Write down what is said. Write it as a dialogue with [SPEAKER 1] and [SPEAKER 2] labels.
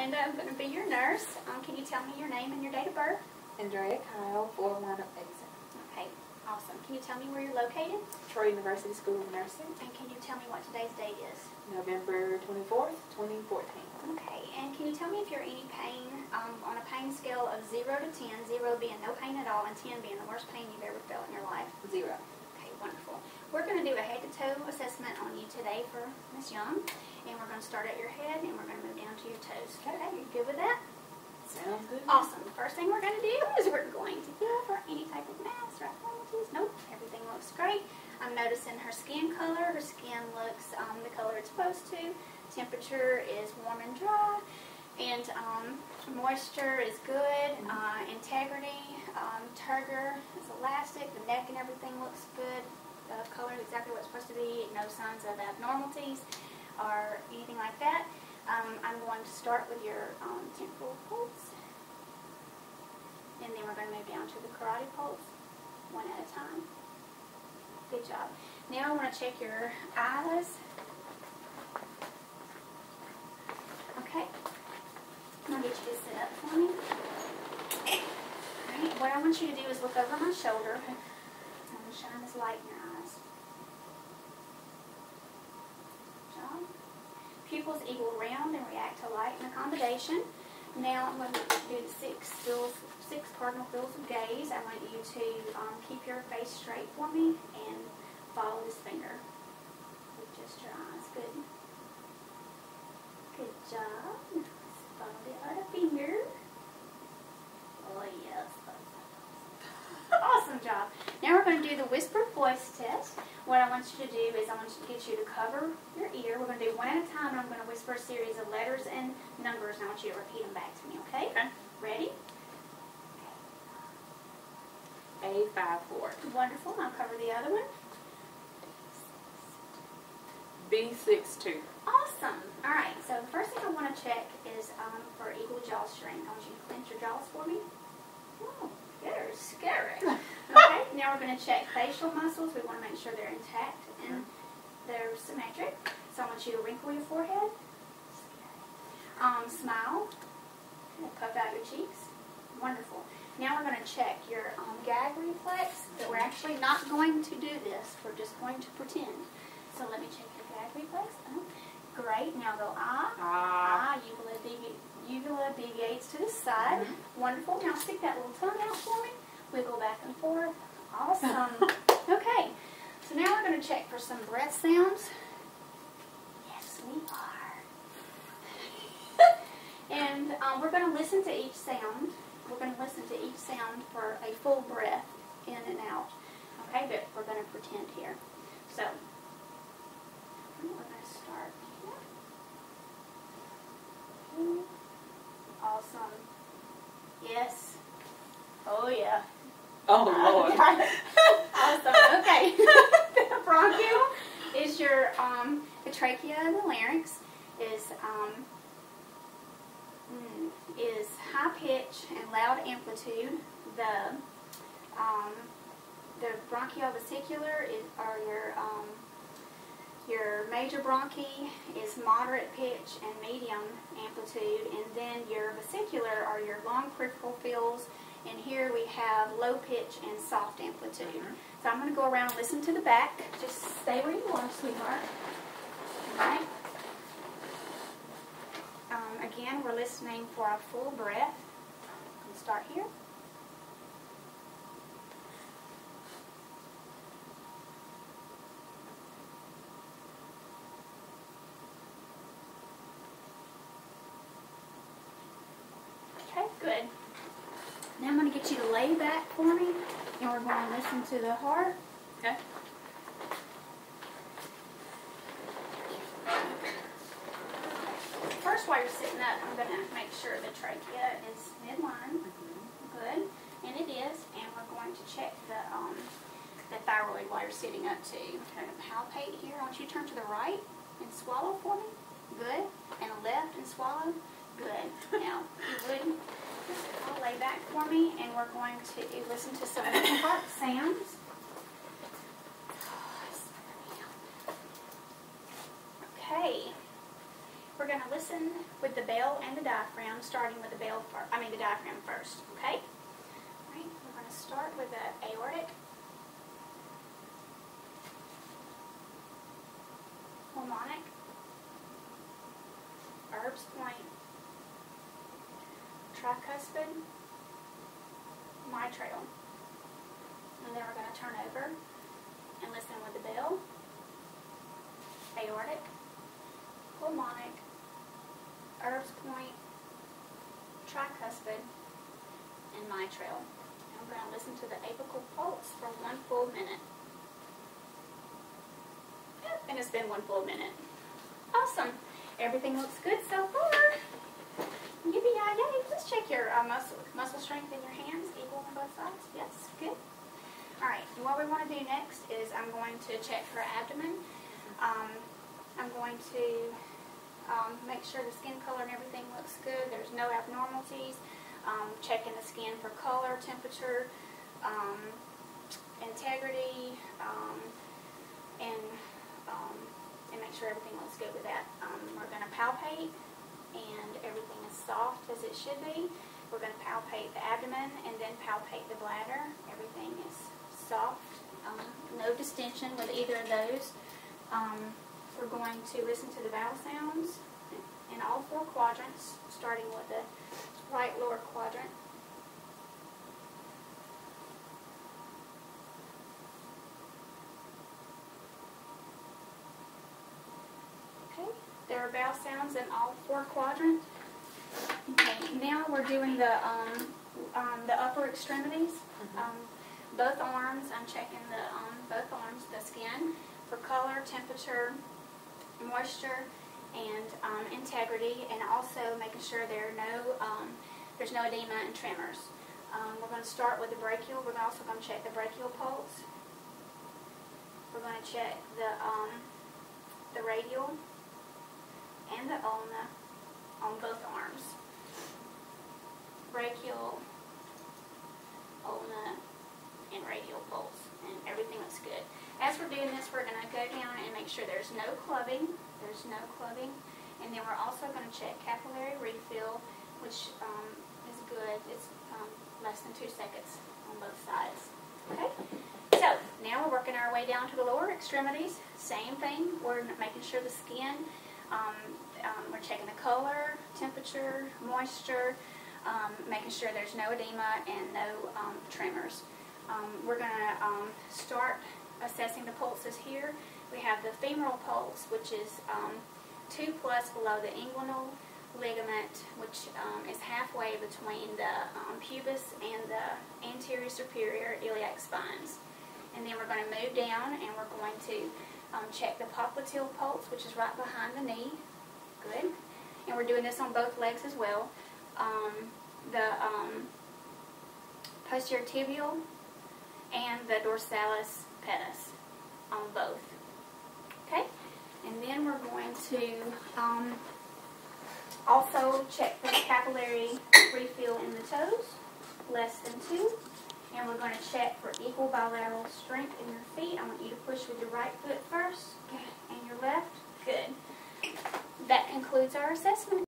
[SPEAKER 1] Melinda. I'm going to be your nurse. Can you tell me your name and your date of birth?
[SPEAKER 2] Andrea Kyle, 4187.
[SPEAKER 1] Okay, awesome. Can you tell me where you're located?
[SPEAKER 2] Troy University School of Nursing.
[SPEAKER 1] And can you tell me what today's date is?
[SPEAKER 2] November 24th, 2014.
[SPEAKER 1] Okay, and can you tell me if you're any pain on a pain scale of 0 to 10, 0 being no pain at all and 10 being the worst pain you've ever felt in your life?
[SPEAKER 2] 0.
[SPEAKER 1] Okay, wonderful. We're going to do a head-to-toe assessment on you today for Miss Young, and we're going to start at your head and we're going to move down to your toes. Okay, you good with that?
[SPEAKER 2] Sounds good.
[SPEAKER 1] Awesome. The first thing we're going to do is we're going to feel for any type of mass or abnormalities. Nope, everything looks great. I'm noticing her skin color. Her skin looks the color it's supposed to. Temperature is warm and dry. And moisture is good. Integrity, turgor is elastic. The neck and everything looks good. The color is exactly what it's supposed to be. No signs of abnormalities or anything like that. I'm going to start with your temporal pulse. And then we're going to move down to the carotid pulse, one at a time. Good job. Now I want to check your eyes. Okay. I'm going to get you to sit up for me. Alright, what I want you to do is look over my shoulder. I'm going to shine this light in your eyes. Good job. Pupils equal round and react to light and accommodation. Now I'm going to do the six cardinal fields of gaze. I want you to keep your face straight for me and follow this finger with just your eyes. Good. Good job. Follow the other finger. Oh yes. Awesome job. Now we're going to do the whispered voice test. What I want you to do is I want to get you to cover your ear. We're going to do one at a time, and I'm going to whisper a series of letters and numbers, and I want you to repeat them back to me, okay?
[SPEAKER 2] Okay.
[SPEAKER 1] Ready?
[SPEAKER 2] A54.
[SPEAKER 1] Wonderful. I'll cover the other one.
[SPEAKER 2] B62.
[SPEAKER 1] Awesome. All right, so the first thing I want to check is for equal jaw strength. I want you to clench your jaws for me. Oh, you're scary. Okay, now we're going to check facial muscles. We want to make sure they're intact and they're symmetric. So I want you to wrinkle your forehead. Smile. Puff out your cheeks. Wonderful. Now we're going to check your gag reflex, but we're actually not going to do this. We're just going to pretend. So let me check your gag reflex. Great. Now go ah. Uvula deviates to the side. Wonderful. Now stick that little tongue out for me. Wiggle back and forth. Awesome. Okay. So now we're going to check for some breath sounds. Yes, we are. And we're going to listen to each sound. We're going to listen to each sound for a full breath in and out. Okay, but we're going to pretend here. So, we're going to start here. Okay. Awesome. Yes. Oh, yeah.
[SPEAKER 2] Oh, Lord.
[SPEAKER 1] Awesome. Okay. The bronchial is your, the trachea and the larynx is high pitch and loud amplitude. The bronchiovesicular are your major bronchi is moderate pitch and medium amplitude, and then your vesicular are your long peripheral fields, and here we have low pitch and soft amplitude. So I'm going to go around and listen to the back. Just stay where you are, sweetheart. Alright. Again, we're listening for a full breath. We'll start here. Okay, good. Now I'm going to get you to lay back for me, and we're going to listen to the heart.
[SPEAKER 2] Okay.
[SPEAKER 1] First, while you're sitting up, I'm going to make sure the trachea is midline. Good. And it is. And we're going to check the thyroid while you're sitting up too. I'm going to palpate here. I want you to turn to the right and swallow for me. Good. And left and swallow. Good. Now, you would just lay back for me, and we're going to listen to some heart sounds. Okay. We're going to listen with the bell and the diaphragm, starting with the diaphragm first, okay? All right, we're going to start with the aortic, pulmonic, Erb's point, tricuspid, mitral. And then we're going to turn over and listen with the bell, aortic, pulmonic, Erb's point, tricuspid, and mitral. And we're going to listen to the apical pulse for 1 full minute. Yep, and it's been 1 full minute. Awesome. Everything looks good so far. Yippee-yi-yay. Let's check your muscle strength in your hands, equal on both sides. Yes, good. All right, and what we want to do next is I'm going to check her abdomen. I'm going to make sure the skin color and everything looks good. There's no abnormalities. Checking the skin for color, temperature, integrity, and make sure everything looks good with that. We're going to palpate, and everything is soft as it should be. We're going to palpate the abdomen and then palpate the bladder. Everything is soft, no distension with either of those. We're going to listen to the vowel sounds in all 4 quadrants, starting with the right lower quadrant. Okay, there are vowel sounds in all 4 quadrants. Okay, now we're doing the upper extremities. Both arms, I'm checking both arms, the skin for color, temperature, moisture, and integrity, and also making sure there's no edema and tremors. We're going to start with the brachial. We're also going to check the brachial pulse. We're going to check the radial and the ulna on both arms. Brachial, ulna, and radial pulse, and everything looks good. As we're doing this, we're going to go down and make sure there's no clubbing. And then we're also going to check capillary refill, which is good. It's less than 2 seconds on both sides. Okay? So, now we're working our way down to the lower extremities. Same thing. We're making sure the skin, we're checking the color, temperature, moisture, making sure there's no edema and no tremors. We're going to start assessing the pulses here. We have the femoral pulse, which is 2+ below the inguinal ligament, which is halfway between the pubis and the anterior superior iliac spines. And then we're going to move down and we're going to check the popliteal pulse, which is right behind the knee. Good. And we're doing this on both legs as well. The posterior tibial and the dorsalis pedis on both. Okay? And then we're going to also check the capillary refill in the toes, less than 2. And we're going to check for equal bilateral strength in your feet. I want you to push with your right foot first, and your left. Good. That concludes our assessment.